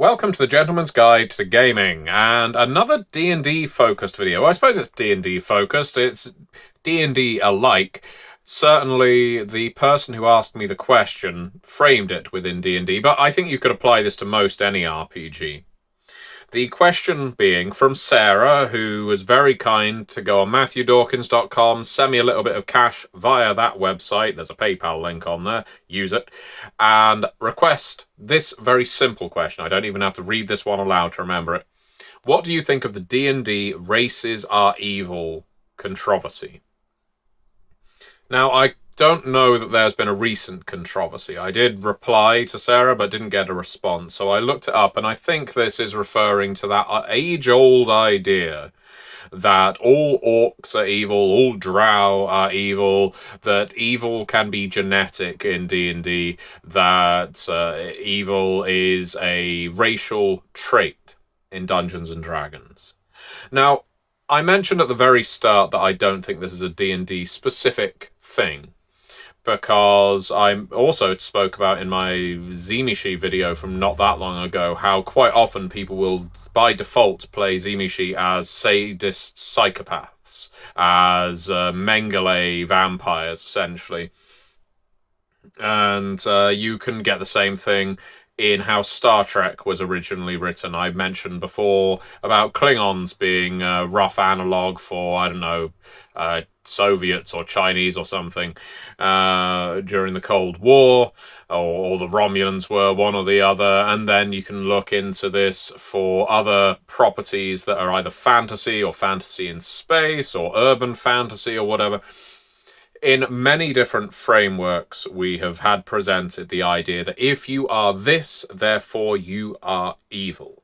Welcome to the Gentleman's Guide to Gaming, and another D&D focused video. I suppose it's D&D focused, it's D&D alike. Certainly the person who asked me the question framed it within D&D, but I think you could apply this to most any RPG. The question being from Sarah, who was very kind to go on MatthewDawkins.com, send me a little bit of cash via that website. There's a PayPal link on there. Use it. And request this very simple question. I don't even have to read this one aloud to remember it. What do you think of the D&D races are evil controversy? Now, I don't know that there's been a recent controversy. I did reply to Sarah, but didn't get a response. So I looked it up, and I think this is referring to that age-old idea that all orcs are evil, all drow are evil, that evil can be genetic in D&D, that evil is a racial trait in Dungeons and Dragons. Now, I mentioned at the very start that I don't think this is a D&D specific thing, because I also spoke about in my Zimishi video from not that long ago how quite often people will, by default, play Zimishi as sadist psychopaths, as Mengele vampires, essentially. And you can get the same thing in how Star Trek was originally written. I mentioned before about Klingons being a rough analogue for, I don't know, Soviets or Chinese or something during the Cold War, or the Romulans were one or the other, and then you can look into this for other properties that are either fantasy or fantasy in space or urban fantasy or whatever. In many different frameworks, we have had presented the idea that if you are this, therefore you are evil.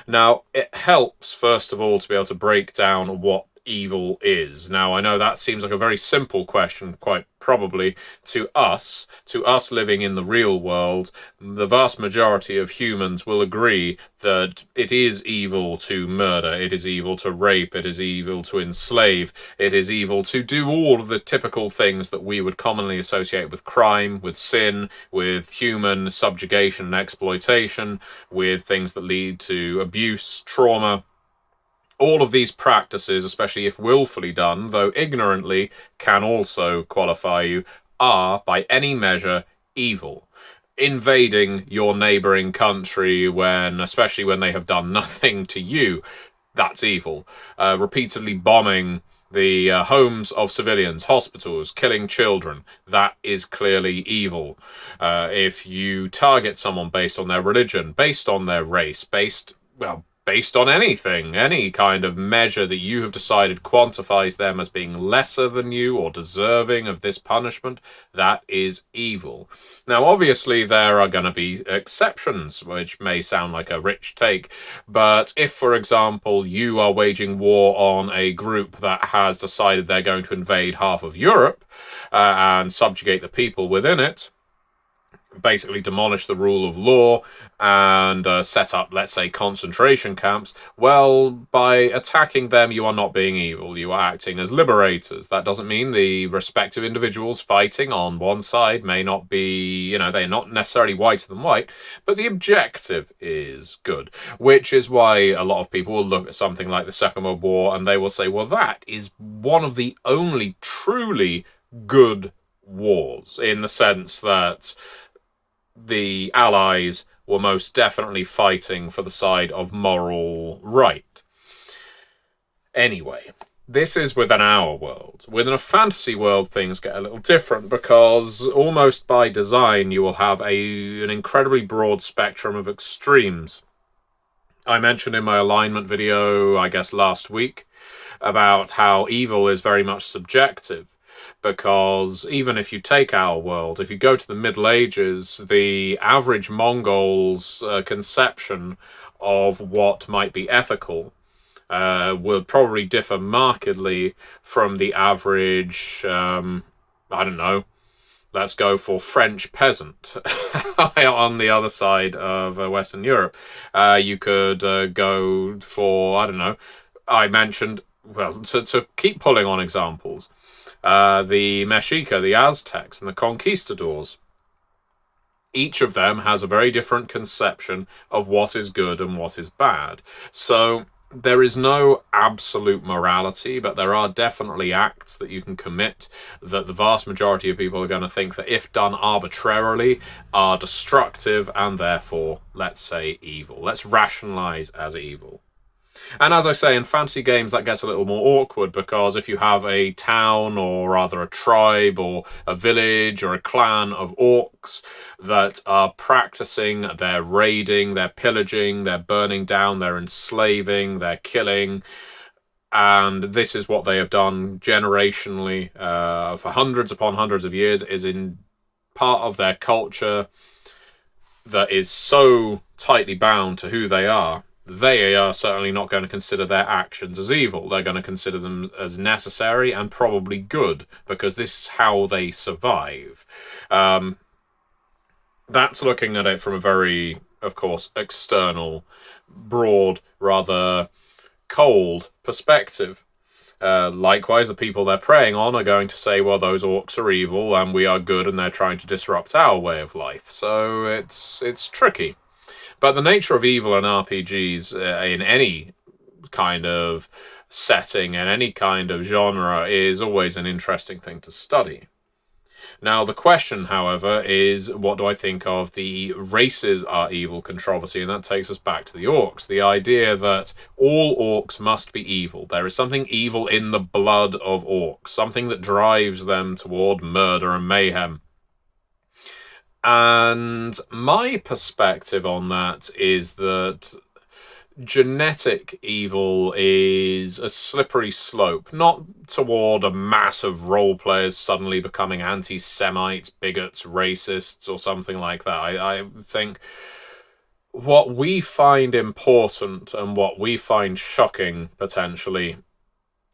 Now, it helps, first of all, to be able to break down what evil is. Now, I know that seems like a very simple question, quite probably to us living in the real world. The vast majority of humans will agree that it is evil to murder, it is evil to rape, it is evil to enslave, it is evil to do all of the typical things that we would commonly associate with crime, with sin, with human subjugation and exploitation, with things that lead to abuse, trauma. All of these practices, especially if willfully done, though ignorantly can also qualify you, are, by any measure, evil. Invading your neighbouring country, especially when they have done nothing to you, that's evil. Repeatedly bombing the homes of civilians, hospitals, killing children, that is clearly evil. If you target someone based on their religion, based on their race, based on anything, any kind of measure that you have decided quantifies them as being lesser than you or deserving of this punishment, that is evil. Now, obviously, there are going to be exceptions, which may sound like a rich take, but if, for example, you are waging war on a group that has decided they're going to invade half of Europe and subjugate the people within it, basically demolish the rule of law and set up, let's say, concentration camps, well, by attacking them, you are not being evil. You are acting as liberators. That doesn't mean the respective individuals fighting on one side may not be, they're not necessarily whiter than white, but the objective is good, which is why a lot of people will look at something like the Second World War and they will say, well, that is one of the only truly good wars, in the sense that the Allies were most definitely fighting for the side of moral right. Anyway, this is within our world. Within a fantasy world, things get a little different, because almost by design you will have an incredibly broad spectrum of extremes. I mentioned in my alignment video, I guess last week, about how evil is very much subjective. Because even if you take our world, if you go to the Middle Ages, the average Mongol's conception of what might be ethical will probably differ markedly from the average, let's go for French peasant on the other side of Western Europe. You could go for, I mentioned, to keep pulling on examples, the Mexica, the Aztecs, and the conquistadors. each of them has a very different conception of what is good and what is bad. So there is no absolute morality, but there are definitely acts that you can commit that the vast majority of people are going to think that, if done arbitrarily, are destructive and therefore, let's say, evil. Let's rationalize as evil. And as I say, in fantasy games, that gets a little more awkward, because if you have a town, or rather a tribe, or a village, or a clan of orcs that are practicing, they're raiding, they're pillaging, they're burning down, they're enslaving, they're killing, and this is what they have done generationally for hundreds upon hundreds of years, is in part of their culture that is so tightly bound to who they are certainly not going to consider their actions as evil. They're going to consider them as necessary and probably good, because this is how they survive. That's looking at it from a very, of course, external, broad, rather cold perspective. Likewise, the people they're preying on are going to say, well, those orcs are evil and we are good, and they're trying to disrupt our way of life. So it's tricky. But the nature of evil in RPGs, in any kind of setting and any kind of genre, is always an interesting thing to study. Now, the question, however, is, what do I think of the races are evil controversy? And that takes us back to the orcs. The idea that all orcs must be evil. There is something evil in the blood of orcs, something that drives them toward murder and mayhem. And my perspective on that is that genetic evil is a slippery slope, not toward a mass of role players suddenly becoming anti-Semites, bigots, racists, or something like that. I think what we find important and what we find shocking, potentially,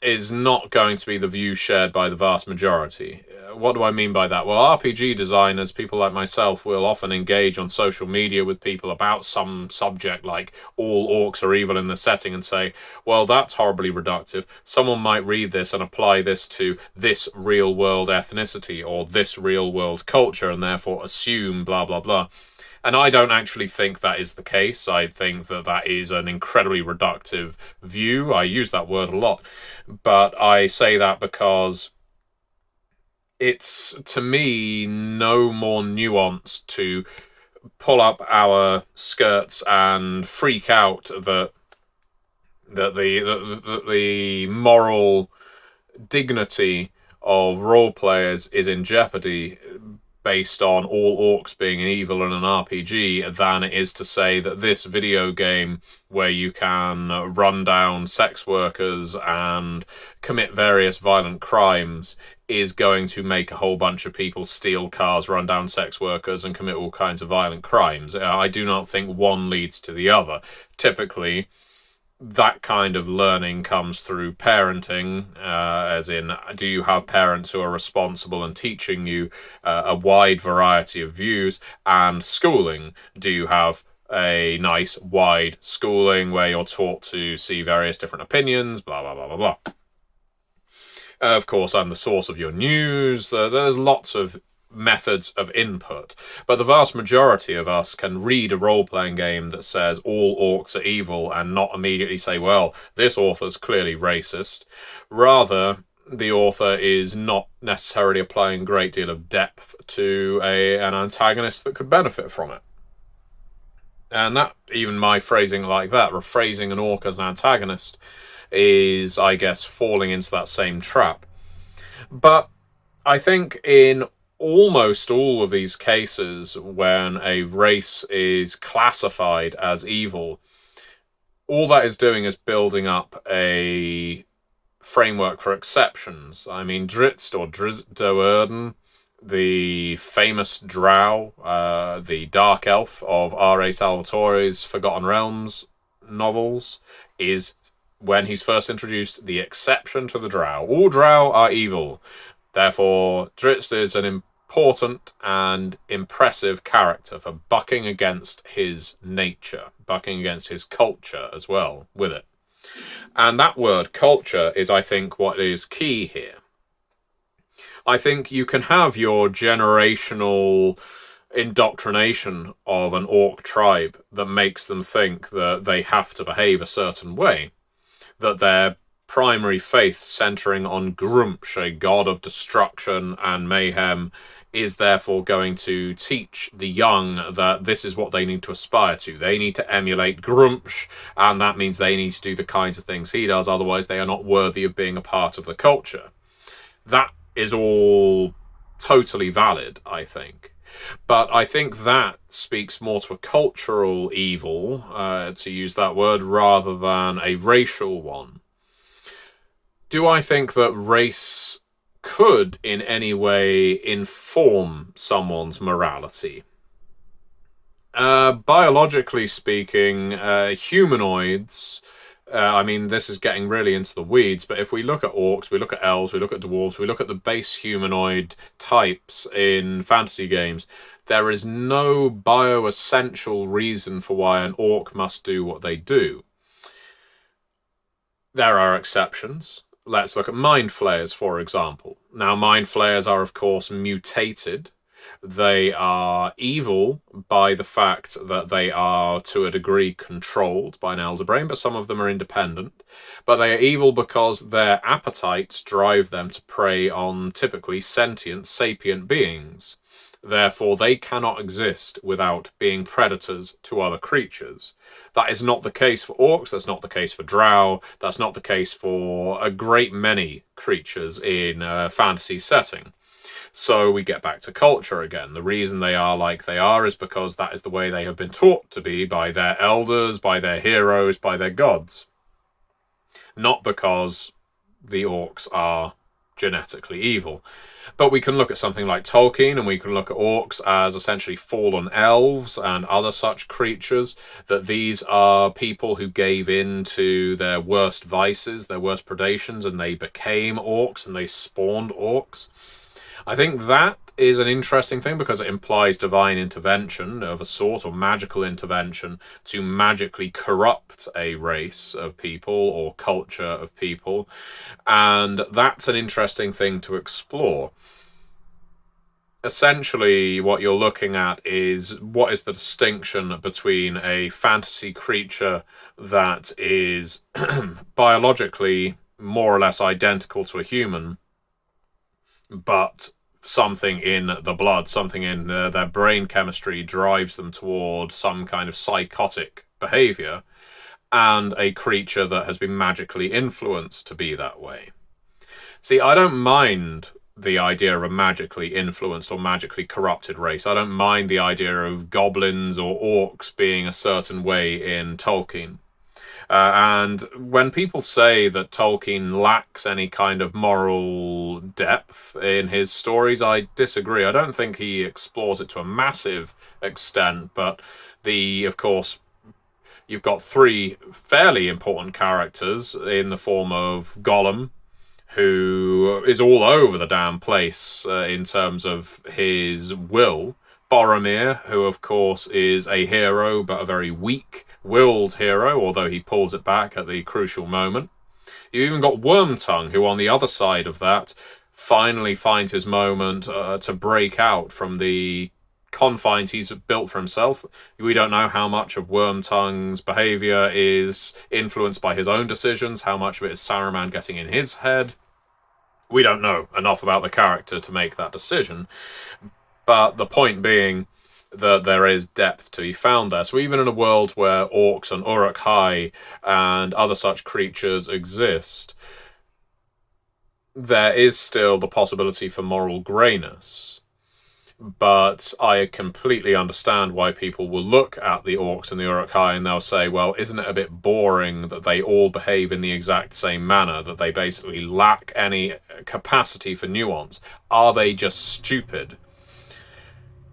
is not going to be the view shared by the vast majority. What do I mean by that? Well, RPG designers, people like myself, will often engage on social media with people about some subject like all orcs are evil in the setting and say, well, that's horribly reductive. Someone might read this and apply this to this real-world ethnicity or this real-world culture and therefore assume blah, blah, blah. And I don't actually think that is the case. I think that that is an incredibly reductive view. I use that word a lot. But I say that because it's, to me, no more nuanced to pull up our skirts and freak out that the moral dignity of role players is in jeopardy based on all orcs being evil in an RPG, than it is to say that this video game where you can run down sex workers and commit various violent crimes is going to make a whole bunch of people steal cars, run down sex workers, and commit all kinds of violent crimes. I do not think one leads to the other. Typically, that kind of learning comes through parenting, as in, do you have parents who are responsible and teaching you a wide variety of views? And schooling, do you have a nice wide schooling where you're taught to see various different opinions, blah, blah, blah, blah, blah. Of course, I'm the source of your news. There's lots of methods of input, but the vast majority of us can read a role-playing game that says all orcs are evil and not immediately say, well, this author's clearly racist. Rather, the author is not necessarily applying a great deal of depth to an antagonist that could benefit from it. And that, even my phrasing like that, rephrasing an orc as an antagonist, is, I guess, falling into that same trap. But I think in almost all of these cases, when a race is classified as evil, all that is doing is building up a framework for exceptions. I mean, Drizzt or Do'Urden, the famous drow, the dark elf of R.A. Salvatore's Forgotten Realms novels, is, when he's first introduced, the exception to the drow. All drow are evil. Therefore, Drizzt is an important and impressive character for bucking against his nature, bucking against his culture as well with it. And that word, culture, is, I think, what is key here. I think you can have your generational indoctrination of an orc tribe that makes them think that they have to behave a certain way, that their primary faith centering on Grumsh, a god of destruction and mayhem, is therefore going to teach the young that this is what they need to aspire to. They need to emulate Grumsh, and that means they need to do the kinds of things he does, otherwise they are not worthy of being a part of the culture. That is all totally valid, I think. But I think that speaks more to a cultural evil, to use that word, rather than a racial one. Do I think that race could in any way inform someone's morality? Biologically speaking, humanoids, I mean, this is getting really into the weeds, but if we look at orcs, we look at elves, we look at dwarves, we look at the base humanoid types in fantasy games, there is no bioessential reason for why an orc must do what they do. There are exceptions. Let's look at mind flayers, for example. Now, mind flayers are, of course, mutated. They are evil by the fact that they are, to a degree, controlled by an elder brain, but some of them are independent. But they are evil because their appetites drive them to prey on typically sentient, sapient beings. Therefore, they cannot exist without being predators to other creatures. That is not the case for orcs, that's not the case for drow, that's not the case for a great many creatures in a fantasy setting. So we get back to culture again. The reason they are like they are is because that is the way they have been taught to be by their elders, by their heroes, by their gods. Not because the orcs are genetically evil. But we can look at something like Tolkien, and we can look at orcs as essentially fallen elves and other such creatures, that these are people who gave in to their worst vices, their worst predations, and they became orcs and they spawned orcs. I think that is an interesting thing because it implies divine intervention of a sort, or magical intervention, to magically corrupt a race of people or culture of people. And that's an interesting thing to explore. Essentially, what you're looking at is what is the distinction between a fantasy creature that is biologically more or less identical to a human, but something in the blood, something in their brain chemistry drives them toward some kind of psychotic behavior, and a creature that has been magically influenced to be that way. See, I don't mind the idea of a magically influenced or magically corrupted race. I don't mind the idea of goblins or orcs being a certain way in Tolkien. And when people say that Tolkien lacks any kind of moral depth in his stories, I disagree. I don't think he explores it to a massive extent, but of course, you've got three fairly important characters in the form of Gollum, who is all over the damn place in terms of his will. Boromir, who of course is a hero, but a very weak-willed hero, although he pulls it back at the crucial moment. You even got Wormtongue, who on the other side of that finally finds his moment to break out from the confines he's built for himself. We don't know how much of Wormtongue's behaviour is influenced by his own decisions, how much of it is Saruman getting in his head. We don't know enough about the character to make that decision. But the point being that there is depth to be found there. So even in a world where orcs and Uruk-hai and other such creatures exist, there is still the possibility for moral greyness. But I completely understand why people will look at the orcs and the Uruk-hai and they'll say, well, isn't it a bit boring that they all behave in the exact same manner, that they basically lack any capacity for nuance? Are they just stupid?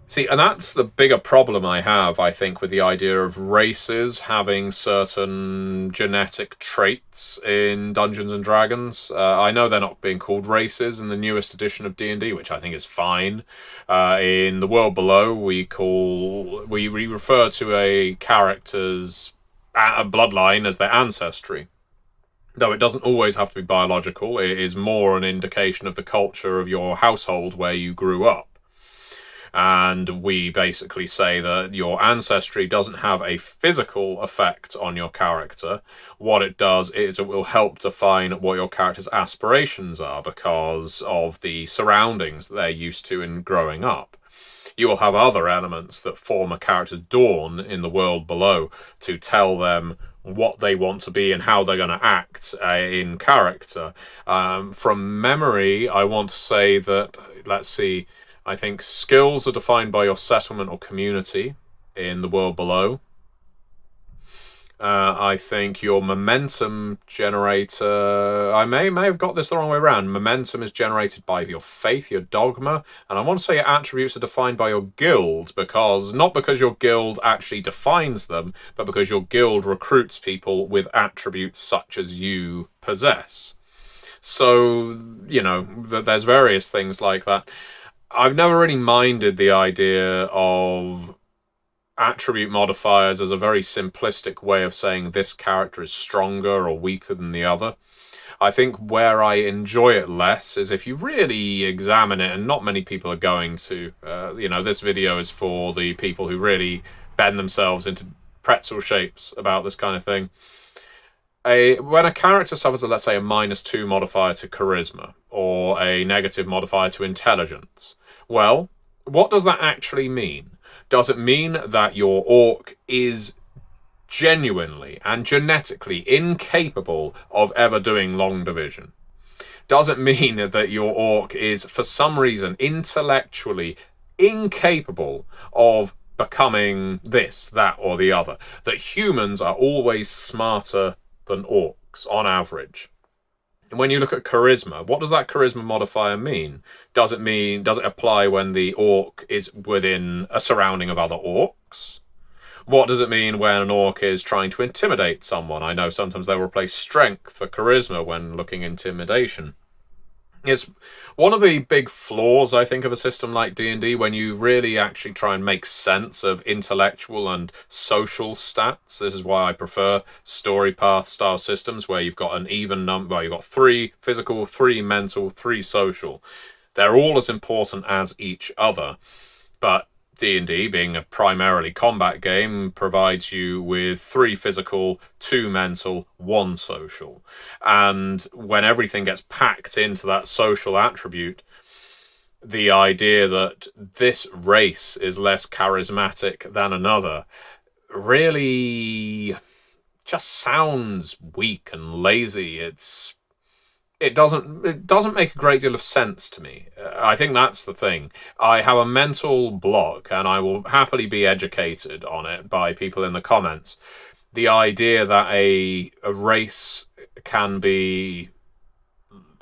See, and that's the bigger problem I have, I think, with the idea of races having certain genetic traits in Dungeons and Dragons. I know they're not being called races in the newest edition of D&D, which I think is fine. In the world below, we refer to a character's bloodline as their ancestry. Though it doesn't always have to be biological, it is more an indication of the culture of your household where you grew up. And we basically say that your ancestry doesn't have a physical effect on your character. What it does is it will help define what your character's aspirations are because of the surroundings they're used to in growing up. You will have other elements that form a character's dawn in the world below to tell them what they want to be and how they're going to act in character. From memory, I want to say that, let's see, I think skills are defined by your settlement or community in the world below. I think your momentum generator, I may have got this the wrong way around. Momentum is generated by your faith, your dogma, and I want to say your attributes are defined by your guild, not because your guild actually defines them, but because your guild recruits people with attributes such as you possess. So, there's various things like that. I've never really minded the idea of attribute modifiers as a very simplistic way of saying this character is stronger or weaker than the other. I think where I enjoy it less is if you really examine it, and not many people are going to. This video is for the people who really bend themselves into pretzel shapes about this kind of thing. When a character suffers, let's say, a -2 modifier to charisma or a negative modifier to intelligence, well, what does that actually mean? Does it mean that your orc is genuinely and genetically incapable of ever doing long division? Does it mean that your orc is, for some reason, intellectually incapable of becoming this, that, or the other? That humans are always smarter than orcs, on average? And when you look at charisma, what does that charisma modifier mean? Does it apply when the orc is within a surrounding of other orcs? What does it mean when an orc is trying to intimidate someone? I know sometimes they'll replace strength for charisma when looking intimidation. It's one of the big flaws, I think, of a system like D&D when you really actually try and make sense of intellectual and social stats. This is why I prefer story path style systems where you've got an even number. You've got 3 physical, 3 mental, 3 social. They're all as important as each other. But D&D, being a primarily combat game, provides you with 3 physical, 2 mental, 1 social. And when everything gets packed into that social attribute, the idea that this race is less charismatic than another really just sounds weak and lazy. It doesn't make a great deal of sense to me. I think that's the thing. I have a mental block, and I will happily be educated on it by people in the comments. The idea that a race can be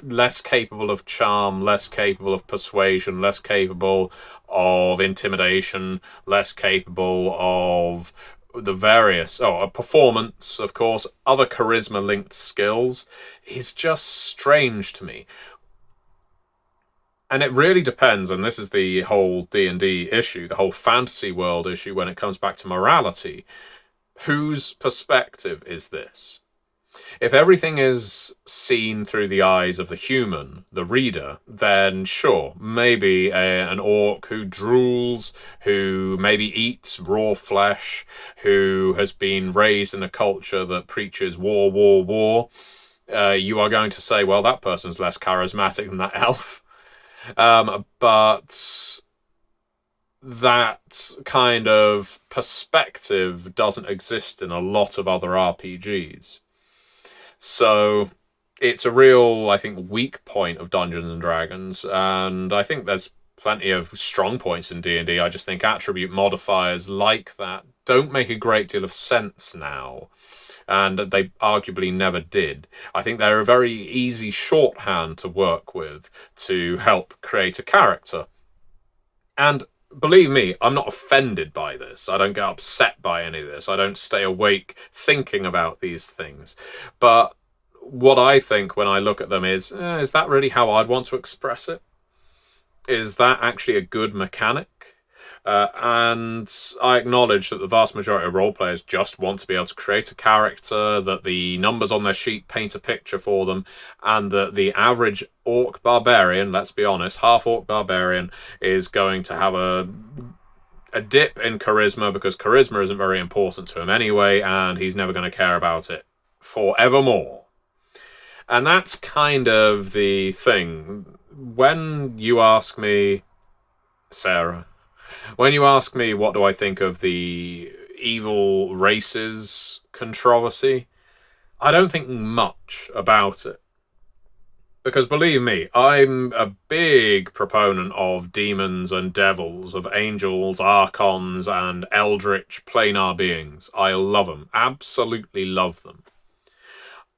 less capable of charm, less capable of persuasion, less capable of intimidation, less capable of the various performance, of course, other charisma linked skills is just strange to me. And it really depends, and this is the whole D&D issue, the whole fantasy world issue when it comes back to morality. Whose perspective is this? If everything is seen through the eyes of the human, the reader, then sure, maybe an orc who drools, who maybe eats raw flesh, who has been raised in a culture that preaches war, war, war, you are going to say, well, that person's less charismatic than that elf. But that kind of perspective doesn't exist in a lot of other RPGs. So it's a real, I think, weak point of Dungeons and Dragons, and I think there's plenty of strong points in D&D. I just think attribute modifiers like that don't make a great deal of sense now, and they arguably never did. I think they're a very easy shorthand to work with to help create a character. And believe me, I'm not offended by this. I don't get upset by any of this. I don't stay awake thinking about these things. But what I think when I look at them is that really how I'd want to express it? Is that actually a good mechanic? And I acknowledge that the vast majority of role players just want to be able to create a character, that the numbers on their sheet paint a picture for them, and that the average orc barbarian, let's be honest, half orc barbarian, is going to have a dip in charisma because charisma isn't very important to him anyway, and he's never going to care about it forevermore. And that's kind of the thing. When you ask me, Sarah, when you ask me what do I think of the evil races controversy, I don't think much about it. Because believe me, I'm a big proponent of demons and devils, of angels, archons, and eldritch planar beings. I love them. Absolutely love them.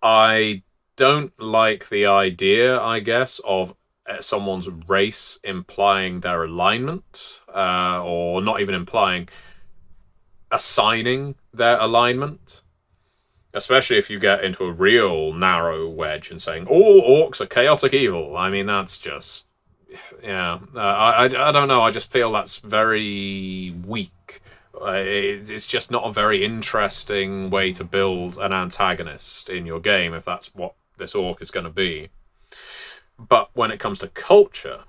I don't like the idea, I guess, of someone's race implying their alignment, or not even implying, assigning their alignment. Especially if you get into a real narrow wedge and saying, all orcs are chaotic evil. I mean, that's just... yeah. I don't know. I just feel that's very weak. It's just not a very interesting way to build an antagonist in your game, if that's what this orc is going to be. But when it comes to culture,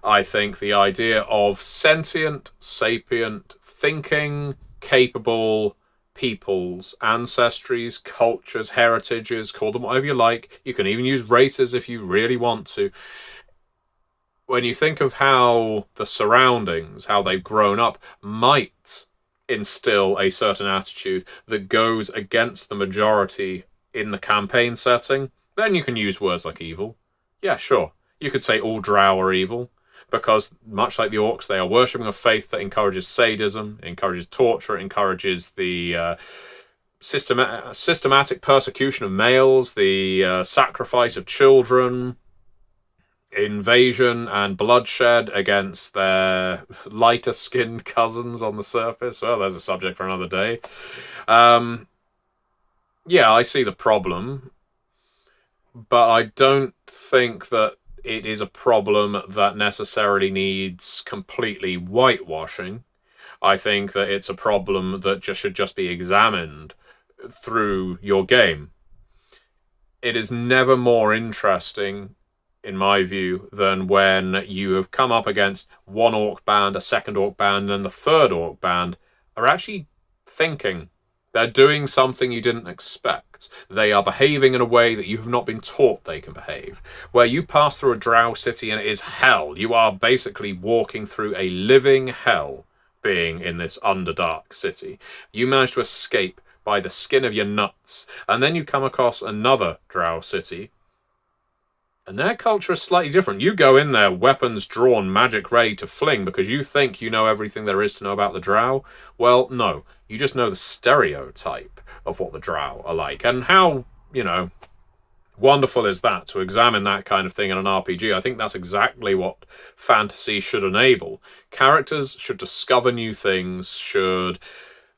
I think the idea of sentient, sapient, thinking, capable peoples, ancestries, cultures, heritages, call them whatever you like. You can even use races if you really want to. When you think of how the surroundings, how they've grown up, might instill a certain attitude that goes against the majority in the campaign setting, then you can use words like evil. Yeah, sure. You could say all drow are evil, because much like the orcs, they are worshipping a faith that encourages sadism, encourages torture, encourages the systematic persecution of males, the sacrifice of children, invasion and bloodshed against their lighter-skinned cousins on the surface. Well, there's a subject for another day. Yeah, I see the problem, but I don't think that it is a problem that necessarily needs completely whitewashing. I think that it's a problem that should just be examined through your game. It is never more interesting, in my view, than when you have come up against one orc band, a second orc band, and the third orc band are actually thinking. They're doing something you didn't expect. They are behaving in a way that you have not been taught they can behave. Where you pass through a drow city and it is hell. You are basically walking through a living hell being in this underdark city. You manage to escape by the skin of your nuts. And then you come across another drow city. And their culture is slightly different. You go in there, weapons drawn, magic ready to fling, because you think you know everything there is to know about the drow. Well, no. You just know the stereotype of what the drow are like. And how, wonderful is that, to examine that kind of thing in an RPG? I think that's exactly what fantasy should enable. Characters should discover new things, should,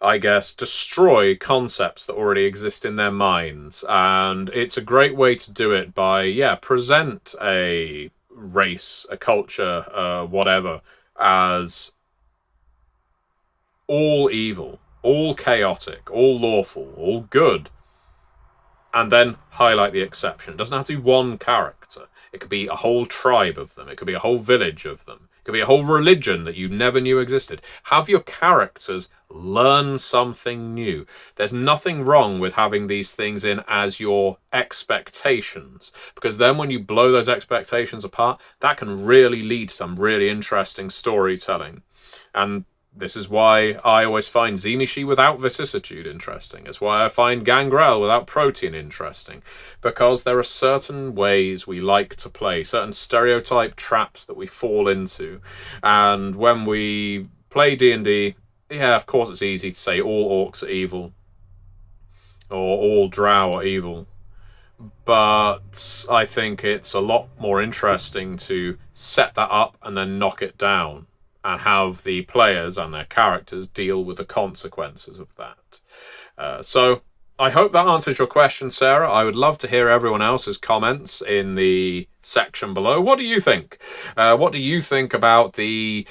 I guess, destroy concepts that already exist in their minds. And it's a great way to do it by, present a race, a culture, whatever, as all evil, all chaotic, all lawful, all good. And then highlight the exception. It doesn't have to be one character. It could be a whole tribe of them. It could be a whole village of them. It could be a whole religion that you never knew existed. Have your characters learn something new. There's nothing wrong with having these things in as your expectations, because then when you blow those expectations apart, that can really lead to some really interesting storytelling. And this is why I always find Xenishi without vicissitude interesting. It's why I find Gangrel without protein interesting. Because there are certain ways we like to play, certain stereotype traps that we fall into. And when we play D&D, of course it's easy to say all orcs are evil. Or all drow are evil. But I think it's a lot more interesting to set that up and then knock it down, and have the players and their characters deal with the consequences of that. So I hope that answers your question, Sarah. I would love to hear everyone else's comments in the section below. What do you think? What do you think about the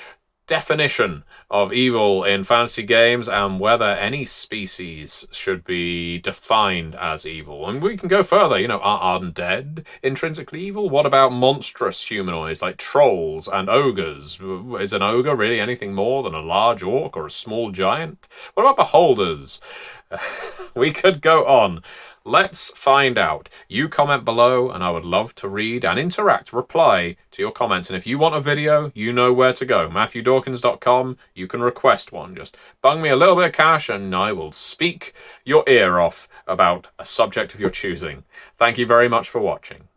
definition of evil in fantasy games and whether any species should be defined as evil. And we can go further, are undead intrinsically evil? What about monstrous humanoids like trolls and ogres? Is an ogre really anything more than a large orc or a small giant? What about beholders? We could go on. Let's find out. You comment below, and I would love to read and interact, reply to your comments. And if you want a video, you know where to go. MatthewDawkins.com. You can request one. Just bung me a little bit of cash, and I will speak your ear off about a subject of your choosing. Thank you very much for watching.